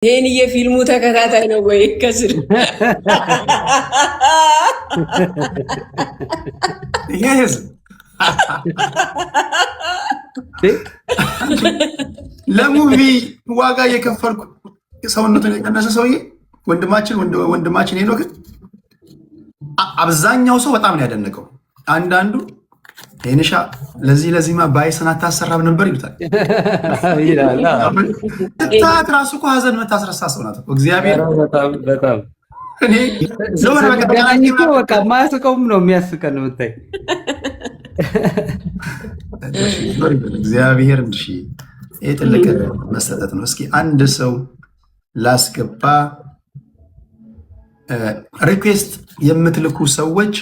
ይሄን የፊልሙ ተከታታይ ነው ወይ? ከስር ይሄስ ለሙቪ ዋጋ የከፈልኩ ሰውነቱን የቀነሰ ሰውዬ ወንድማችን ሄኖክ አብዛኛው ሰው በጣም ነው ያደነቀው። አንዳንዱ ሄንሻ ለዚህማ ባይሰን አታሰራም ነበር ይሉታል። ትታት ራሱ እኮ ሀዘን የምታስረሳ ሰው ናት። እግዚአብሔር በጣም እኔ ማያስቀውም ነው የሚያስቀን የምታይ እግዚአብሔር እንጂ ይሄ ትልቅ መሰጠት ነው። እስኪ አንድ ሰው ላስገባ። ሪኩዌስት የምትልኩ ሰዎች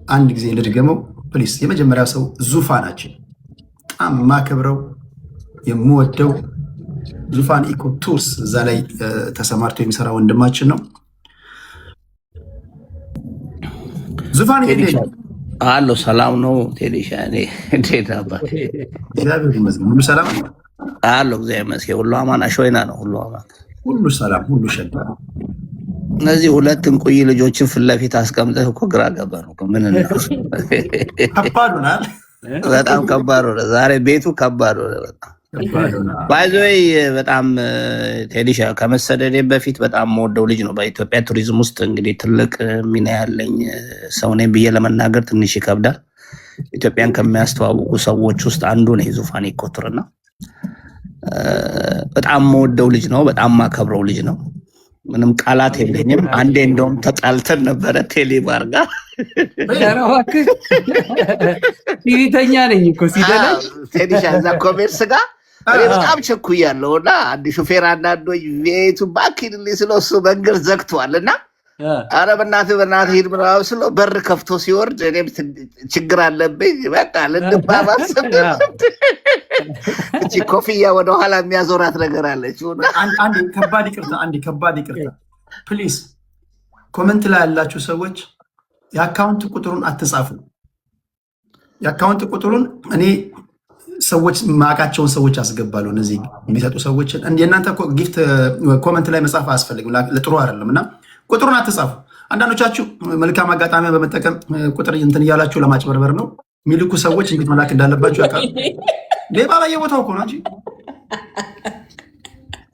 አንድ ጊዜ ልድገመው ፕሊስ። የመጀመሪያ ሰው ዙፋናችን በጣም ማከብረው የምወደው ዙፋን ኢኮ ቱርስ እዛ ላይ ተሰማርቶ የሚሰራ ወንድማችን ነው። ዙፋን አሎ ሰላም ነው ቴዲሻ? እንዴት ነበር? እግዚአብሔር ይመስገን ሁሉ ሰላም አሎ። እግዚአብሔር ይመስገን ሁሉ አማን። አሽወይና ነው ሁሉ አማን፣ ሁሉ ሰላም፣ ሁሉ ሸጋ። እነዚህ ሁለት እንቁይ ልጆችን ፊት ለፊት አስቀምጠህ እኮ ግራ ገባ ነው። ምን ከባድ ሆናል፣ በጣም ከባድ ሆነ ዛሬ። ቤቱ ከባድ ሆነ በጣም ባይዘይ። በጣም ቴዲሻ ከመሰደዴ በፊት በጣም የምወደው ልጅ ነው። በኢትዮጵያ ቱሪዝም ውስጥ እንግዲህ ትልቅ ሚና ያለኝ ሰው ነኝ ብዬ ለመናገር ትንሽ ይከብዳል። ኢትዮጵያን ከሚያስተዋውቁ ሰዎች ውስጥ አንዱ ነው ዙፋን ኢኮ ቱር እና በጣም የምወደው ልጅ ነው። በጣም የማከብረው ልጅ ነው። ምንም ቃላት የለኝም። አንዴ እንደውም ተጣልተን ነበረ ቴሌባር ጋር። ሲቪተኛ ነኝ እኮ ሲደላኝ ቴዲሻ እዛ ኮሜርስ ጋር እኔ በጣም ቸኩያለሁ እና አንድ ሹፌር አንዳንዶች ቤቱ ባክልኝ ስለው እሱ መንገድ ዘግቷል እና ኧረ በእናትህ ሂድ ምናምን ስለው በር ከፍቶ ሲወርድ እኔም ችግር አለብኝ በቃ ልንባባል እቺ ኮፍያ ወደኋላ የሚያዞራት ነገር አለች። አንድ ከባድ ይቅርታ ፕሊዝ። ኮመንት ላይ ያላችሁ ሰዎች የአካውንት ቁጥሩን አትጻፉ። የአካውንት ቁጥሩን እኔ ሰዎች ማቃቸውን ሰዎች አስገባለሁ። እነዚህ የሚሰጡ ሰዎች የእናንተ ጊፍት ኮመንት ላይ መጻፍ አያስፈልግም፣ ለጥሩ አይደለም እና ቁጥሩን አትጻፉ። አንዳንዶቻችሁ መልካም አጋጣሚ በመጠቀም ቁጥር እንትን እያላችሁ ለማጭበርበር ነው የሚልኩ ሰዎች እንዴት መላክ እንዳለባችሁ ያውቃሉ። ሌባ በየቦታው እኮ ነው እንጂ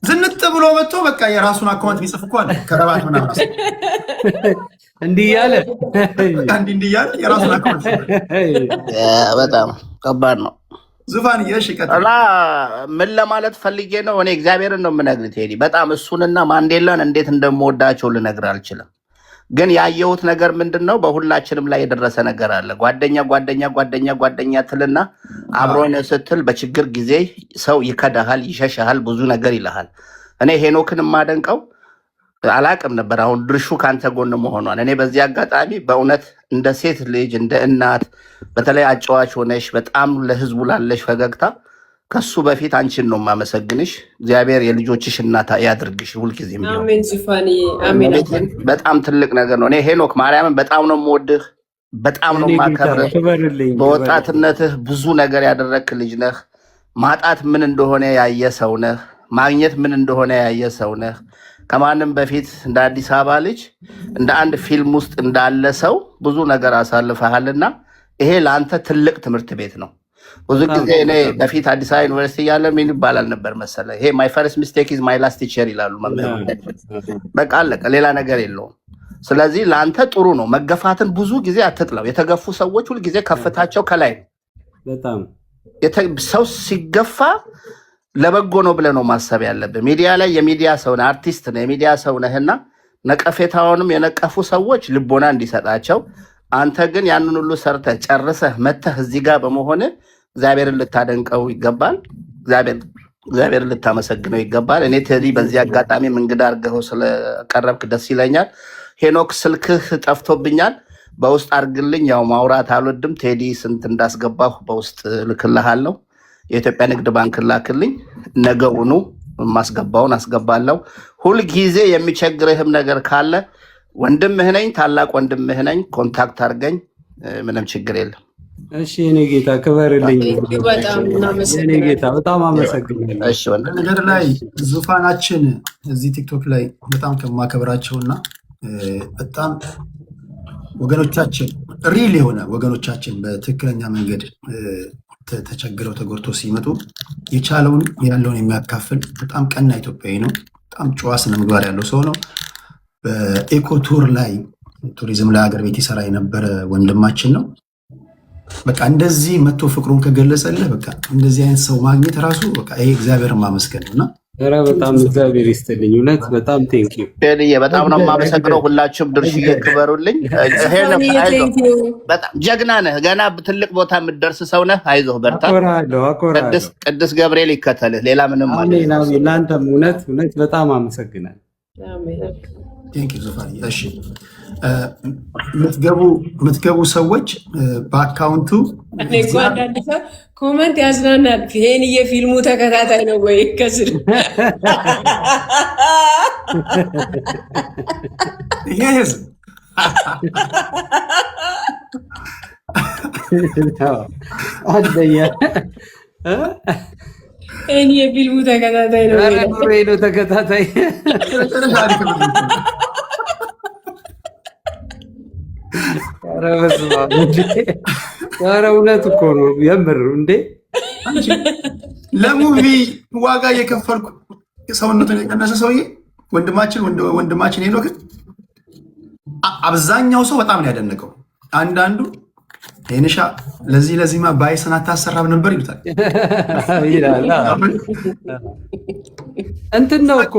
ዝንጥ ብሎ መጥቶ በቃ የራሱን አካውንት የሚጽፍ እኮ አለ። ከረባት ምናምን እንዲህ እያለ የራሱን አካውንት በጣም ከባድ ነው። ዙፋን እና ምን ለማለት ፈልጌ ነው፣ እኔ እግዚአብሔርን ነው የምነግርህ ቴዲ። በጣም እሱንና ማንዴላን እንዴት እንደምወዳቸው ልነግርህ አልችልም። ግን ያየሁት ነገር ምንድን ነው፣ በሁላችንም ላይ የደረሰ ነገር አለ። ጓደኛ ትልና አብሮነ ስትል በችግር ጊዜ ሰው ይከዳሃል፣ ይሸሻሃል፣ ብዙ ነገር ይልሃል። እኔ ሄኖክን የማደንቀው አላቅም ነበር አሁን ድርሹ ካንተ ጎን መሆኗን። እኔ በዚህ አጋጣሚ በእውነት እንደ ሴት ልጅ እንደ እናት በተለይ አጫዋች ሆነሽ በጣም ለህዝቡ ላለሽ ፈገግታ ከሱ በፊት አንቺን ነው የማመሰግንሽ። እግዚአብሔር የልጆችሽ እናት ያድርግሽ ሁልጊዜም ቢሆን። በጣም ትልቅ ነገር ነው። እኔ ሄኖክ ማርያምን በጣም ነው የምወድህ፣ በጣም ነው የማከብርህ። በወጣትነትህ ብዙ ነገር ያደረግክ ልጅ ነህ። ማጣት ምን እንደሆነ ያየ ሰው ነህ። ማግኘት ምን እንደሆነ ያየ ሰው ነህ። ከማንም በፊት እንደ አዲስ አበባ ልጅ እንደ አንድ ፊልም ውስጥ እንዳለ ሰው ብዙ ነገር አሳልፈሃልና ይሄ ለአንተ ትልቅ ትምህርት ቤት ነው። ብዙ ጊዜ እኔ በፊት አዲስ አበባ ዩኒቨርሲቲ እያለ ምን ይባላል ነበር መሰለ፣ ይሄ ማይ ፈርስት ሚስቴክ ኢዝ ማይ ላስት ቲቸር ይላሉ መምህር። በቃ አለቀ፣ ሌላ ነገር የለውም። ስለዚህ ለአንተ ጥሩ ነው። መገፋትን ብዙ ጊዜ አትጥለው። የተገፉ ሰዎች ሁል ጊዜ ከፍታቸው ከላይ ነው። በጣም ሰው ሲገፋ ለበጎ ነው ብለህ ነው ማሰብ ያለብህ። ሚዲያ ላይ የሚዲያ ሰው ነህ፣ አርቲስት ነህ፣ የሚዲያ ሰው ነህና ነቀፌታውንም የነቀፉ ሰዎች ልቦና እንዲሰጣቸው፣ አንተ ግን ያንን ሁሉ ሰርተህ ጨርሰህ መተህ እዚህ ጋር በመሆን እግዚአብሔርን ልታደንቀው ይገባል። እግዚአብሔርን ልታመሰግነው ይገባል። እኔ ቴዲ በዚህ አጋጣሚ እንግዳ አድርገው ስለቀረብክ ደስ ይለኛል። ሄኖክ ስልክህ ጠፍቶብኛል፣ በውስጥ አድርግልኝ። ያው ማውራት አልወድም። ቴዲ ስንት እንዳስገባሁ በውስጥ ልክልሃለሁ። የኢትዮጵያ ንግድ ባንክ ላክልኝ። ነገውኑ ማስገባውን አስገባለሁ። ሁልጊዜ የሚቸግርህም ነገር ካለ ወንድምህ ነኝ፣ ታላቅ ወንድምህ ነኝ። ኮንታክት አድርገኝ፣ ምንም ችግር የለም። እሺ የኔ ጌታ ክበርልኝ። በጣም የኔ እናመሰግናለን። ጌታ በጣም አመሰግናለሁ። እሺ ወንድም ነገር ላይ ዙፋናችን እዚህ ቲክቶክ ላይ በጣም ከማከብራቸውና በጣም ወገኖቻችን ሪል የሆነ ወገኖቻችን በትክክለኛ መንገድ ተቸግረው ተጎድቶ ሲመጡ የቻለውን ያለውን የሚያካፍል በጣም ቀና ኢትዮጵያዊ ነው። በጣም ጨዋ ስነ ምግባር ያለው ሰው ነው። በኤኮ ቱር ላይ ቱሪዝም ላይ ሀገር ቤት ይሰራ የነበረ ወንድማችን ነው። በቃ እንደዚህ መጥቶ ፍቅሩን ከገለጸልህ በቃ እንደዚህ አይነት ሰው ማግኘት ራሱ በቃ ይሄ እግዚአብሔርን ማመስገን ነውና ኧረ በጣም እግዚአብሔር ይስጥልኝ። እውነት በጣም ቴንኪው ቴዲዬ፣ በጣም ነው የማመሰግነው። ሁላችሁም ድርሽዬ ክበሩልኝ። በጣም ጀግና ነህ። ገና ትልቅ ቦታ የምትደርስ ሰው ነህ። አይዞህ በርታ። አኮራለሁ። ቅዱስ ገብርኤል ይከተልህ። ሌላ ምንም አሜን አሜን። ለአንተም እውነት በጣም አመሰግናለሁ። ዙፋን እሺ፣ የምትገቡ ሰዎች በአካውንቱ እኔ እኮ አንዳንድ ሰው ኮመንት ያዝናናል። ይሄን የፊልሙ ተከታታይ ነው ወይ ከስር ይሄ ህዝብ አደኛ ይሄን የፊልሙ ተከታታይ ነው ወይ ነው ተከታታይ ኧረ እውነት እኮ ነው የምር እንዴ። ለሙቪ ዋጋ እየከፈልኩ ሰውነቱን የቀነሰ ሰውዬ ወንድማችን ሄኖክን አብዛኛው ሰው በጣም ነው ያደነቀው። አንዳንዱ ሄንሻ ለዚህማ ባይሰን አታሰራም ነበር ይሉታል። እንትን ነው እኮ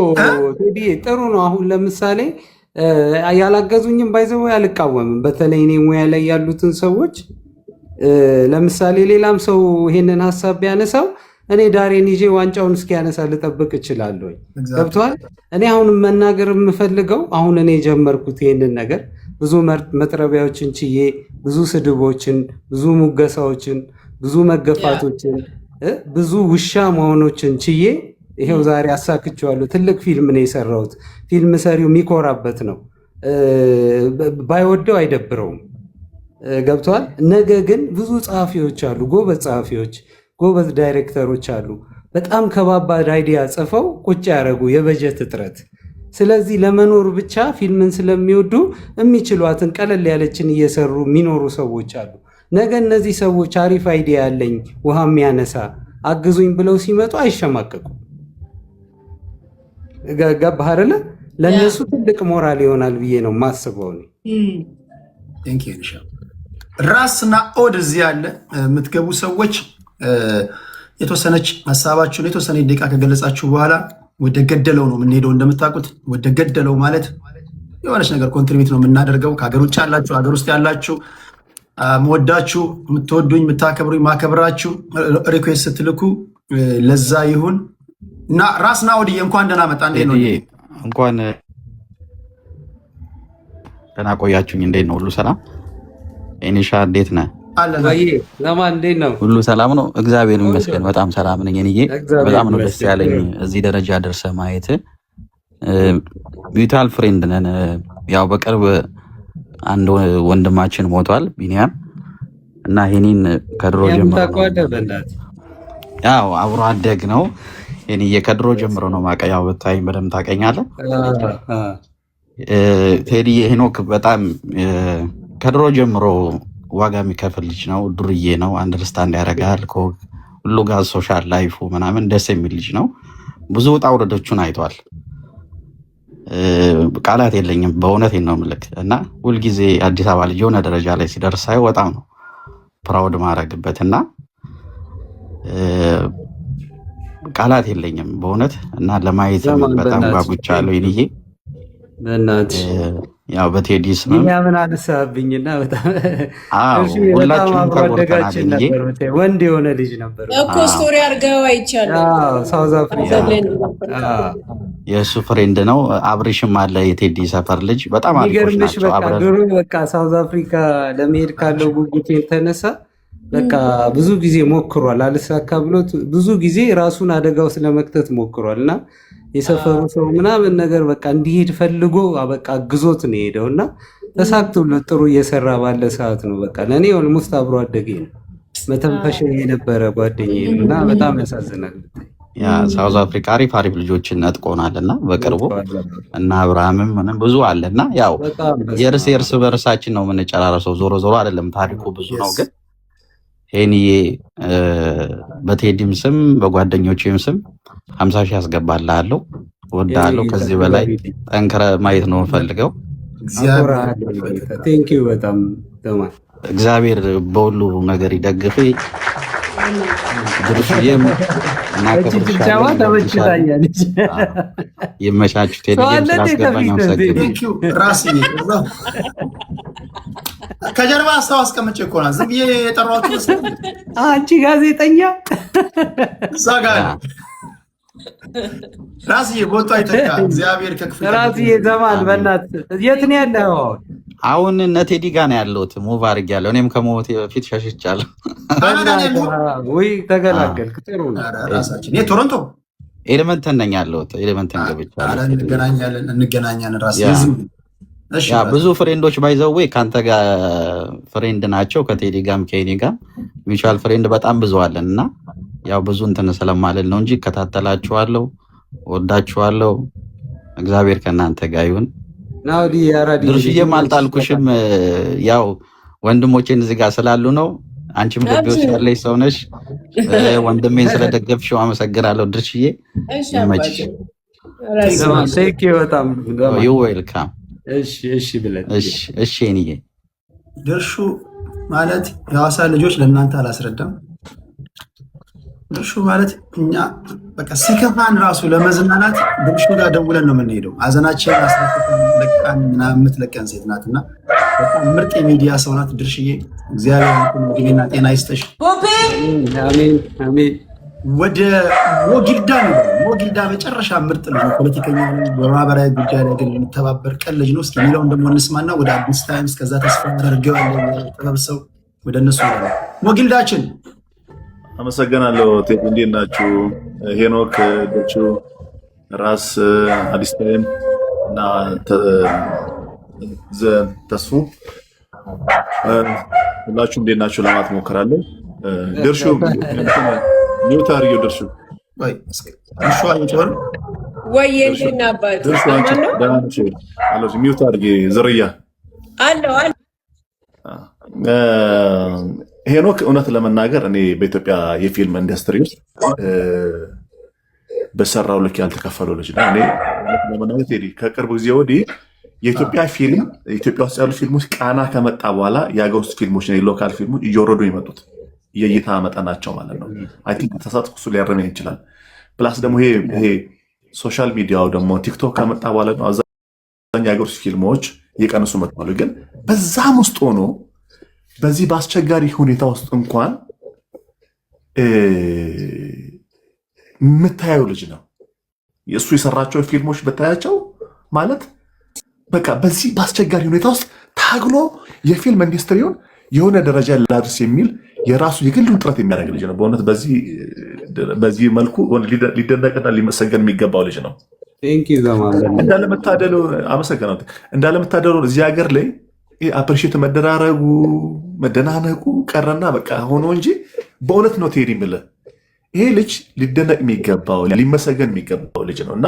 ጥሩ ነው። አሁን ለምሳሌ ያላገዙኝም ባይዘው አልቃወምም። በተለይ እኔ ሙያ ላይ ያሉትን ሰዎች ለምሳሌ ሌላም ሰው ይሄንን ሀሳብ ቢያነሳው እኔ ዳሬን ይዤ ዋንጫውን እስኪያነሳ ልጠብቅ እችላለሁ። ገብቷል። እኔ አሁን መናገር የምፈልገው አሁን እኔ የጀመርኩት ይሄንን ነገር ብዙ መጥረቢያዎችን ችዬ ብዙ ስድቦችን፣ ብዙ ሙገሳዎችን፣ ብዙ መገፋቶችን፣ ብዙ ውሻ መሆኖችን ችዬ ይሄው ዛሬ አሳክቼዋለሁ። ትልቅ ፊልም ነው የሰራሁት። ፊልም ሰሪው የሚኮራበት ነው። ባይወደው አይደብረውም። ገብቷል። ነገ ግን ብዙ ጸሐፊዎች አሉ፣ ጎበዝ ጸሐፊዎች፣ ጎበዝ ዳይሬክተሮች አሉ። በጣም ከባባድ አይዲያ ጽፈው ቁጭ ያደረጉ የበጀት እጥረት። ስለዚህ ለመኖር ብቻ ፊልምን ስለሚወዱ የሚችሏትን ቀለል ያለችን እየሰሩ የሚኖሩ ሰዎች አሉ። ነገ እነዚህ ሰዎች አሪፍ አይዲያ ያለኝ ውሃ የሚያነሳ አግዙኝ ብለው ሲመጡ አይሸማቀቁም። ገባህ አይደለ? ለእነሱ ትልቅ ሞራል ይሆናል ብዬ ነው የማስበው። ራስና ኦድ እዚህ ያለ የምትገቡ ሰዎች የተወሰነች ሀሳባችሁን የተወሰነ ደቂቃ ከገለጻችሁ በኋላ ወደ ገደለው ነው የምንሄደው። እንደምታውቁት ወደ ገደለው ማለት የሆነች ነገር ኮንትሪቢዩት ነው የምናደርገው። ከሀገር ውጭ ያላችሁ፣ ሀገር ውስጥ ያላችሁ መወዳችሁ፣ የምትወዱኝ፣ የምታከብሩኝ፣ ማከብራችሁ ሪኩዌስት ስትልኩ ለዛ ይሁን እና ራስና ኦድዬ እንኳን ደህና መጣ። እንዴት ነው? እንኳን ደህና ቆያችሁኝ። እንዴት ነው? ሁሉ ሰላም? ኤኒሻ እንዴት ነህ? ለማን እንዴት ነው? ሁሉ ሰላም ነው? እግዚአብሔር ይመስገን በጣም ሰላም ነኝ። እኔ በጣም ነው ደስ ያለኝ እዚህ ደረጃ ደርሰ ማየት። ሚውቹዋል ፍሬንድ ነን። ያው በቅርብ አንድ ወንድማችን ሞቷል፣ ቢኒያም እና ይሄንን ከድሮ ጀምሮ ያው አብሮ አደግ ነው። እኔ ከድሮ ጀምሮ ነው ማቀ ያው ብታይ በደምብ ታውቀኛለህ። ቴዲ ሄኖክ በጣም ከድሮ ጀምሮ ዋጋ የሚከፍል ልጅ ነው። ዱርዬ ነው። አንደርስታንድ ያደርጋል። ሁሉ ጋር ሶሻል ላይፉ ምናምን ደስ የሚል ልጅ ነው። ብዙ ውጣ ውረዶቹን አይቷል። ቃላት የለኝም በእውነት ነው የምልክ እና ሁልጊዜ አዲስ አበባ ልጅ የሆነ ደረጃ ላይ ሲደርስ ሳይ በጣም ነው ፕራውድ ማድረግበት እና ቃላት የለኝም በእውነት እና ለማየት በጣም ጓጉቻለሁ። ይንዬ ያው በቴዲ ስም ምን አነሳብኝና በጣም ወደጋችን ነበር። ወንድ የሆነ ልጅ ነበር እኮ ስቶሪ አድርገው አይቻለሁ። ሳውዝ አፍሪካ የእሱ ፍሬንድ ነው። አብሪሽም አለ የቴዲ ሰፈር ልጅ በጣም አሪፎች ናቸው። ድሮ በቃ ሳውዝ አፍሪካ ለመሄድ ካለው ጉጉት የተነሳ በቃ ብዙ ጊዜ ሞክሯል፣ አልሳካ ብሎት ብዙ ጊዜ ራሱን አደጋ ውስጥ ለመክተት ሞክሯል እና የሰፈሩ ሰው ምናምን ነገር በቃ እንዲሄድ ፈልጎ በቃ ግዞት ነው የሄደው እና ተሳክቶለት ጥሩ እየሰራ ባለ ሰዓት ነው። በቃ ለእኔ ኦልሞስት አብሮ አደጌ ነው፣ መተንፈሻ የነበረ ጓደኛዬ ነው እና በጣም ያሳዝናል። ያ ሳውዝ አፍሪካ አሪፍ አሪፍ ልጆችን ነጥቆናል እና በቅርቡ እና አብርሃምም ምንም ብዙ አለ እና ያው የእርስ በርሳችን ነው የምንጨራረሰው። ዞሮ ዞሮ አይደለም ታሪኩ ብዙ ነው። ግን ሄኒዬ በቴዲም ስም በጓደኞቼም ስም 50 ሺህ ያስገባልሃለሁ። ወዳለሁ። ከዚህ በላይ ጠንክረ ማየት ነው የምፈልገው። ቴንኪው በጣም እግዚአብሔር በሁሉ ነገር ይደግፍ። ድርሽዬም ይመቻችሁ። ቴዲም ስላስገባኝ አመሰግናለሁ። ከጀርባ ሀሳብ አስቀምጬ እኮ ነው ዝም ብዬ የጠራኋችሁ። አንቺ ጋዜጠኛ እዛ ጋር ራስዬ ቦታው አይተካ። እግዚአብሔር ከክፍል ራስዬ ዘማን በእናትህ የት ነው ያለው? አሁን እነ ቴዲ ጋር ነው ያለሁት። ሙቭ አድርጌያለሁ። እኔም ከሞቴ በፊት ሸሽቻለሁ። ወይ ተገላገልክ። ጥሩ ነው። ራሳችን የቶሮንቶ ኤሌመንተን ነኝ ያለሁት። ኤሌመንተን ገብቻለሁ። እንገናኛለን። ራስ ያ ብዙ ፍሬንዶች ባይዘው ከአንተ ጋር ፍሬንድ ናቸው። ከቴዲ ጋርም ከኔ ጋር ሚቻል ፍሬንድ በጣም ብዙ አለን እና ያው ብዙ እንትን ስለማለት ነው እንጂ እከታተላችኋለሁ፣ ወዳችኋለሁ። እግዚአብሔር ከእናንተ ጋር ይሁን። ድርሽዬም አልጣልኩሽም። ያው ወንድሞቼን እዚህ ጋር ስላሉ ነው። አንቺም ልቤ ውስጥ ያለሽ ሰው ነሽ። ወንድሜን ስለደገፍሽው አመሰግናለሁ ድርሽዬ። ይመችሽ። በጣም ዩ ዌልካም። እሺ ብለን እሺ እኔዬ ድርሹ ማለት የሐዋሳ ልጆች ለእናንተ አላስረዳም። ድርሹ ማለት እኛ በቃ ሲከፋን ራሱ ለመዝናናት ድርሹ ጋር ደውለን ነው የምንሄደው። አዘናችን ለቃን ምናምን የምትለቀን ሴት ናት እና በጣም ምርጥ የሚዲያ ሰው ናት ድርሽዬ። እግዚአብሔር ዕድሜና ጤና ይስጥሽ። አሜን። ወደ ሞጊልዳ ነው። ሞጊልዳ መጨረሻ ምርጥ ልጅ ነው። ፖለቲከኛ ነው። በማህበራዊ ጉዳይ ላይ ግን የሚተባበር ቀን ልጅ ነው። እስኪ የሚለውን ደግሞ እንስማና ወደ አዲስ ታይምስ ከዛ ተስፋ አደርገዋለሁ ጥበብ ሰው ወደ እነሱ ነው ሞጊልዳችን። አመሰግናለሁ። ቴዲ እንዴት ናችሁ? ሄኖክ ደቹ፣ ራስ አዲስ ታይም እና ተስፉ ሁላችሁ እንዴት ናችሁ ለማለት ሞክራለሁ። ድርሹ ኒውት አድርጊው። ድርሹ ሚውት አድርጊ። ዝርያ አለው ሄኖክ እውነት ለመናገር እኔ በኢትዮጵያ የፊልም ኢንዱስትሪ ውስጥ በሰራው ልክ ያልተከፈለው ልጅ ነው። እኔ ለመናገር ቴዲ ከቅርብ ጊዜ ወዲህ የኢትዮጵያ ፊልም ኢትዮጵያ ውስጥ ያሉ ፊልሞች ቃና ከመጣ በኋላ የሀገር ውስጥ ፊልሞች ሎካል ፊልሞች እየወረዱ የመጡት የእይታ መጠናቸው ማለት ነው። አይ ቲንክ ተሳትፎ እሱ ሊያረመኝ ይችላል። ፕላስ ደግሞ ይሄ ሶሻል ሚዲያው ደግሞ ቲክቶክ ከመጣ በኋላ አብዛኛው የሀገር ውስጥ ፊልሞች እየቀነሱ መጥተዋል። ግን በዛም ውስጥ ሆኖ በዚህ በአስቸጋሪ ሁኔታ ውስጥ እንኳን የምታየው ልጅ ነው። የእሱ የሰራቸው ፊልሞች በታያቸው ማለት በቃ በዚህ በአስቸጋሪ ሁኔታ ውስጥ ታግሎ የፊልም ኢንዱስትሪውን የሆነ ደረጃ ላድርስ የሚል የራሱ የግሉን ጥረት የሚያደርግ ልጅ ነው። በእውነት በዚህ መልኩ ሊደነቅና ሊመሰገን የሚገባው ልጅ ነው። እንዳለመታደሉ አመሰግናለሁ። እንዳለመታደሉ እዚህ ሀገር ላይ አፕሪሼት መደራረጉ መደናነቁ ቀረና በቃ ሆኖ እንጂ በእውነት ነው ቴዲ የምልህ ይሄ ልጅ ሊደነቅ የሚገባው ሊመሰገን የሚገባው ልጅ ነው እና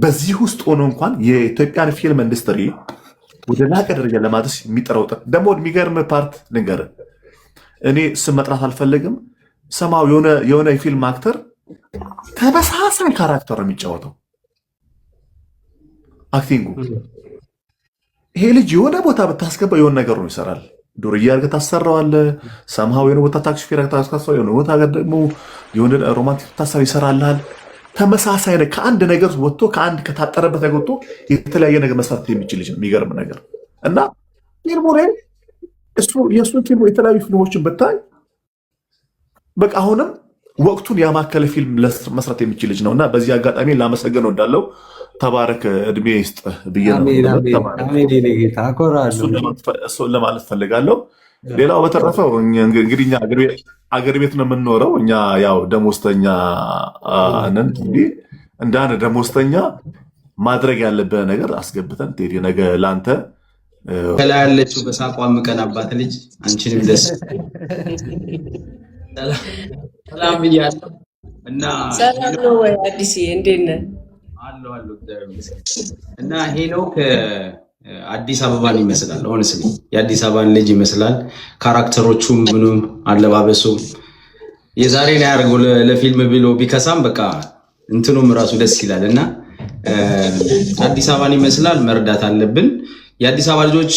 በዚህ ውስጥ ሆኖ እንኳን የኢትዮጵያን ፊልም ኢንዱስትሪ ወደ ላቀ ደረጃ ለማድረስ የሚጠራው ደግሞ የሚገርም ፓርት ልንገርህ። እኔ ስም መጥራት አልፈልግም። ሰማው የሆነ የፊልም አክተር ተመሳሳይ ካራክተር ነው የሚጫወተው አክቲንጉ። ይሄ ልጅ የሆነ ቦታ ብታስገባ የሆነ ነገር ነው ይሰራል። ዱርዬ አድርገህ ታሰራዋለህ። ሰምሃው የሆነ ቦታ ታክሲ ፌር ታስከሰው የሆነ ቦታ ደግሞ የሆነ ሮማንቲክ ታሰር ይሰራልሃል። ተመሳሳይ ነገር ከአንድ ነገር ወጥቶ ከአንድ ከታጠረበት ነገር ወጥቶ የተለያየ ነገር መስራት የሚችል ልጅ ነው። የሚገርም ነገር እና ፊልሙ ላይ የእሱን ፊልሙ የተለያዩ ፊልሞችን ብታይ በቃ አሁንም ወቅቱን ያማከለ ፊልም መስራት የሚችል ልጅ ነው እና በዚህ አጋጣሚ ላመሰገን ወዳለው ተባረክ፣ እድሜ ይስጥ ብዬ ነው እሱን ለማለት ፈልጋለሁ። ሌላው በተረፈው እንግዲህ እኛ አገር ቤት ነው የምንኖረው። እኛ ያው ደሞዝተኛ ነን። እንደ አንድ ደሞዝተኛ ማድረግ ያለብህ ነገር አስገብተን ቴዲ ነገ ላንተ ከላይ ያለችው በሳቋ ምቀናባት ልጅ አንቺንም ደስ ሰላም ብያለሁ። እና ሰላም ነው ወይ አዲስ እንዴት ነህ? አለሁ እና ሄኖክ አዲስ አበባን ይመስላል። ሆነስሊ የአዲስ አበባን ልጅ ይመስላል። ካራክተሮቹም ምኑም አለባበሱም የዛሬን ያደርገው ለፊልም ብሎ ቢከሳም በቃ እንትኑም ራሱ ደስ ይላል እና አዲስ አበባን ይመስላል። መርዳት አለብን። የአዲስ አበባ ልጆች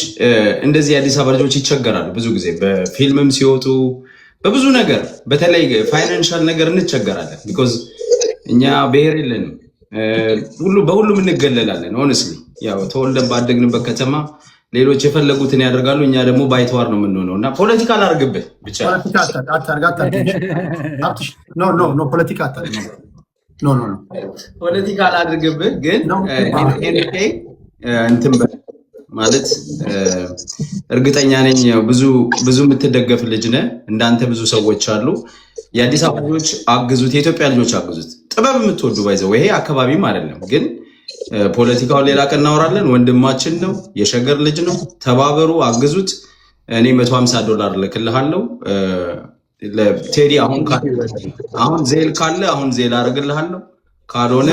እንደዚህ የአዲስ አበባ ልጆች ይቸገራሉ ብዙ ጊዜ በፊልምም ሲወጡ በብዙ ነገር በተለይ ፋይናንሻል ነገር እንቸገራለን። ቢኮዝ እኛ ብሔር የለንም፣ በሁሉም እንገለላለን። ሆነስሊ ያው ተወልደን ባደግንበት ከተማ ሌሎች የፈለጉትን ያደርጋሉ፣ እኛ ደግሞ ባይተዋር ነው የምንሆነው እና ፖለቲካ አላርግብህ ብቻ ፖለቲካ አላድርግብህ ግን እንትን ማለት እርግጠኛ ነኝ ብዙ የምትደገፍ ልጅ ነህ። እንዳንተ ብዙ ሰዎች አሉ። የአዲስ አበባ ልጆች አግዙት፣ የኢትዮጵያ ልጆች አግዙት። ጥበብ የምትወዱ ባይዘው ይሄ አካባቢም አይደለም ግን ፖለቲካውን ሌላ ቀን እናወራለን። ወንድማችን ነው፣ የሸገር ልጅ ነው። ተባበሩ፣ አግዙት። እኔ $150 ልክልሃለሁ። ቴዲ አሁን ዜል ካለ አሁን ዜል አደርግልሃለሁ። ካልሆነ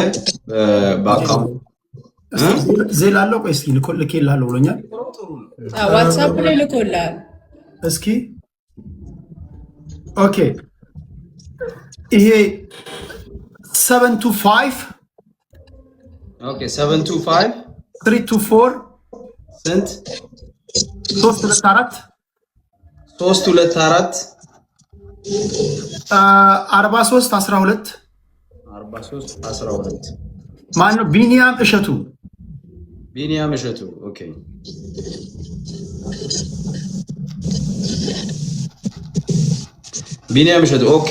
በአካውንት ዜል አለው። ቆይ እስኪ ልኬልሃለሁ ብሎኛል። ዋትሳፕ ላይ ልኮልሃል። እስኪ ኦኬ። ይሄ 725 ኦኬ 725 324 ስንት 324 324 43 12 43 12 ማነው? ቢኒያም እሸቱ። ቢኒያም እሸቱ። ኦኬ ቢኒያም እሸቱ። ኦኬ